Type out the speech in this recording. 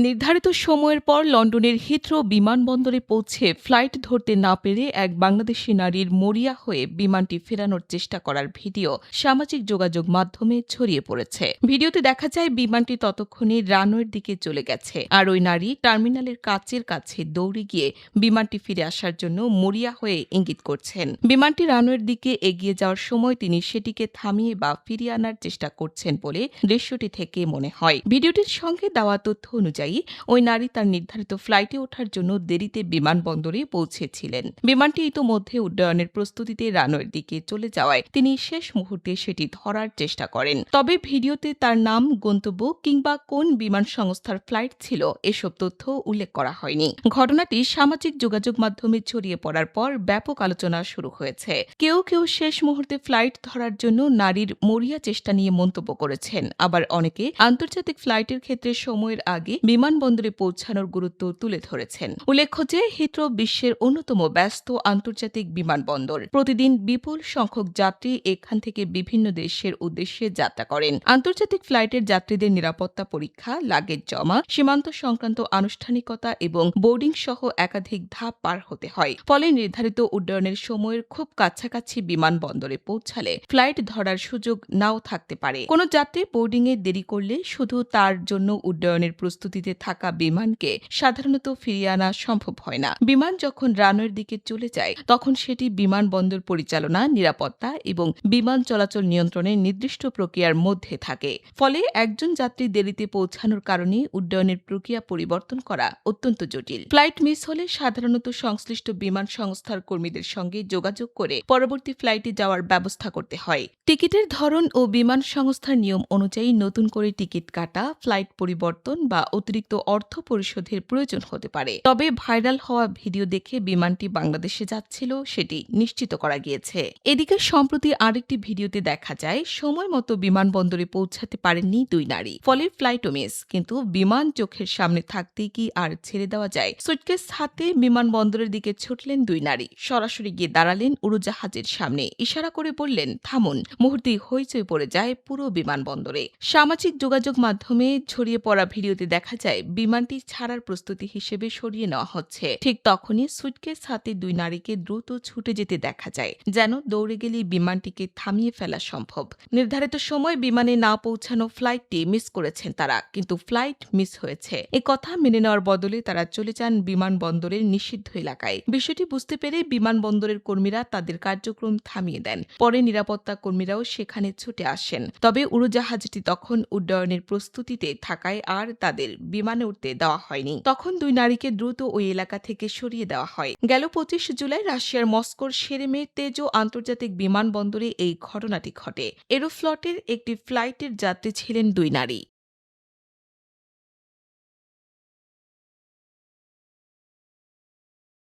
নির্ধারিত সময়ের পর লন্ডনের হিথ্রো বিমানবন্দরে পৌঁছে ফ্লাইট ধরতে না পেরে এক বাংলাদেশি নারীর মরিয়া হয়ে বিমানটি ফেরানোর চেষ্টা করার ভিডিও সামাজিক যোগাযোগ মাধ্যমে ছড়িয়ে পড়েছে। ভিডিওতে দেখা যায় বিমানটি ততক্ষণে রানওয়ের দিকে চলে গেছে, আর ওই নারী টার্মিনালের কাচের কাছে দৌড়ে গিয়ে বিমানটি ফিরে আসার জন্য মরিয়া হয়ে ইঙ্গিত করছেন। বিমানটি রানওয়ের দিকে এগিয়ে যাওয়ার সময় তিনি সেটিকে থামিয়ে বা ফিরিয়ে আনার চেষ্টা করছেন বলে দৃশ্যটি থেকে মনে হয়। ভিডিওটির সঙ্গে দেওয়া তথ্য অনুযায়ী ওই নারী তার নির্ধারিত ফ্লাইটে ওঠার জন্য দেরিতে বিমানবন্দরে পৌঁছেছিলেন। বিমানটি ইতোমধ্যে উড্ডয়নের প্রস্তুতিতে রানওয়ের দিকে চলে যাওয়ায় তিনি শেষ মুহূর্তে সেটি ধরার চেষ্টা করেন। তবে ভিডিওতে তার নাম, গন্তব্য কিংবা কোন বিমান সংস্থার ফ্লাইট ছিল এসব তথ্য উল্লেখ করা হয়নি। ঘটনাটি সামাজিক যোগাযোগ মাধ্যমে ছড়িয়ে পড়ার পর ব্যাপক আলোচনা শুরু হয়েছে। কেউ কেউ শেষ মুহূর্তে ফ্লাইট ধরার জন্য নারীর মরিয়া চেষ্টা নিয়ে মন্তব্য করেছেন, আবার অনেকে আন্তর্জাতিক ফ্লাইটের ক্ষেত্রে সময়ের আগে বিমানবন্দরে পৌঁছানোর গুরুত্ব তুলে ধরেছেন। উল্লেখ্য যে হিথ্রো বিশ্বের অন্যতম ব্যস্ত আন্তর্জাতিক বিমানবন্দর। প্রতিদিন বিপুল সংখ্যক যাত্রী এখান থেকে বিভিন্ন দেশের উদ্দেশ্যে যাত্রা করেন। আন্তর্জাতিক ফ্লাইটের যাত্রীদের নিরাপত্তা পরীক্ষা, লাগেজ জমা, সীমান্ত সংক্রান্ত আনুষ্ঠানিকতা এবং বোর্ডিং সহ একাধিক ধাপ পার হতে হয়। ফলে নির্ধারিত উড্ডয়নের সময়ের খুব কাছাকাছি বিমানবন্দরে পৌঁছালে ফ্লাইট ধরার সুযোগ নাও থাকতে পারে। কোনো যাত্রী বোর্ডিংয়ে দেরি করলে শুধু তার জন্য উড্ডয়নের প্রস্তুতিতে থাকা বিমানকে সাধারণত ফিরিয়ে আনা সম্ভব হয় না। বিমান যখন রানওয়ের দিকে চলে যায় তখন সেটি বিমানবন্দর পরিচালনা, নিরাপত্তা এবং বিমান চলাচল নিয়ন্ত্রণের নির্দিষ্ট প্রক্রিয়ার মধ্যে থাকে। ফলে একজন যাত্রী দেরিতে পৌঁছানোর কারণে উড্ডয়নের প্রক্রিয়া পরিবর্তন করা অত্যন্ত জটিল। ফ্লাইট মিস হলে সাধারণত সংশ্লিষ্ট বিমান সংস্থার কর্মীদের সঙ্গে যোগাযোগ করে পরবর্তী ফ্লাইটে যাওয়ার ব্যবস্থা করতে হয়। টিকিটের ধরন ও বিমান সংস্থার নিয়ম অনুযায়ী নতুন করে টিকিট কাটা, ফ্লাইট পরিবর্তন বা অতিরিক্ত অর্থ পরিশোধের প্রয়োজন হতে পারে। তবে ভাইরাল হওয়া ভিডিও দেখে বিমানটি বাংলাদেশে যাচ্ছিল সেটি নিশ্চিত করা গিয়েছে। এদিকে সম্প্রতি আরেকটি ভিডিওতে দেখা যায় সময় মতো বিমানবন্দরে পৌঁছাতে পারেননি দুই নারী। ফলে ফ্লাইটও মিস। কিন্তু বিমান চোখের সামনে থাকতেই কি আর ছেড়ে দেওয়া যায়? সুটকেস হাতে বিমানবন্দরের দিকে ছুটলেন দুই নারী। সরাসরি গিয়ে দাঁড়ালেন উড়োজাহাজের সামনে, ইশারা করে বললেন থামুন। মুহূর্তেই হইচই পড়ে যায় পুরো বিমানবন্দরে। সামাজিক যোগাযোগ মাধ্যমে ছড়িয়ে পড়া ভিডিওতে দেখা যায় বিমানটি ছাড়ার প্রস্তুতি হিসেবে সরিয়ে নেওয়া হচ্ছে। ঠিক তখনই সুটকেস হাতে দুই নারীকে দ্রুত ছুটে যেতে দেখা যায়, যেন দৌড়ে গেলেই বিমানটিকে থামিয়ে ফেলা সম্ভব। নির্ধারিত সময় বিমানে না পৌঁছানো ফ্লাইটটি মিস করেছেন তারা, কিন্তু ফ্লাইট মিস হয়েছে এ কথা মেনে নেওয়ার বদলে তারা চলে যান বিমানবন্দরের নিষিদ্ধ এলাকায়। বিষয়টি বুঝতে পেরে বিমানবন্দরের কর্মীরা তাদের কার্যক্রম থামিয়ে দেন। পরে নিরাপত্তা কর্মীরাও সেখানে ছুটে আসেন। তবে উড়োজাহাজটি তখন উড্ডয়নের প্রস্তুতিতে থাকায় আর তাদের বিমানে উঠতে দেওয়া হয়নি। তখন দুই নারীকে দ্রুত ওই এলাকা থেকে সরিয়ে দেওয়া হয়। গেল ২৫ জুলাই রাশিয়ার মস্কোর শেরেমেতেজো আন্তর্জাতিক বিমানবন্দরে এই ঘটনাটি ঘটে। এরোফ্লটের একটি ফ্লাইটের যাত্রী ছিলেন দুই নারী।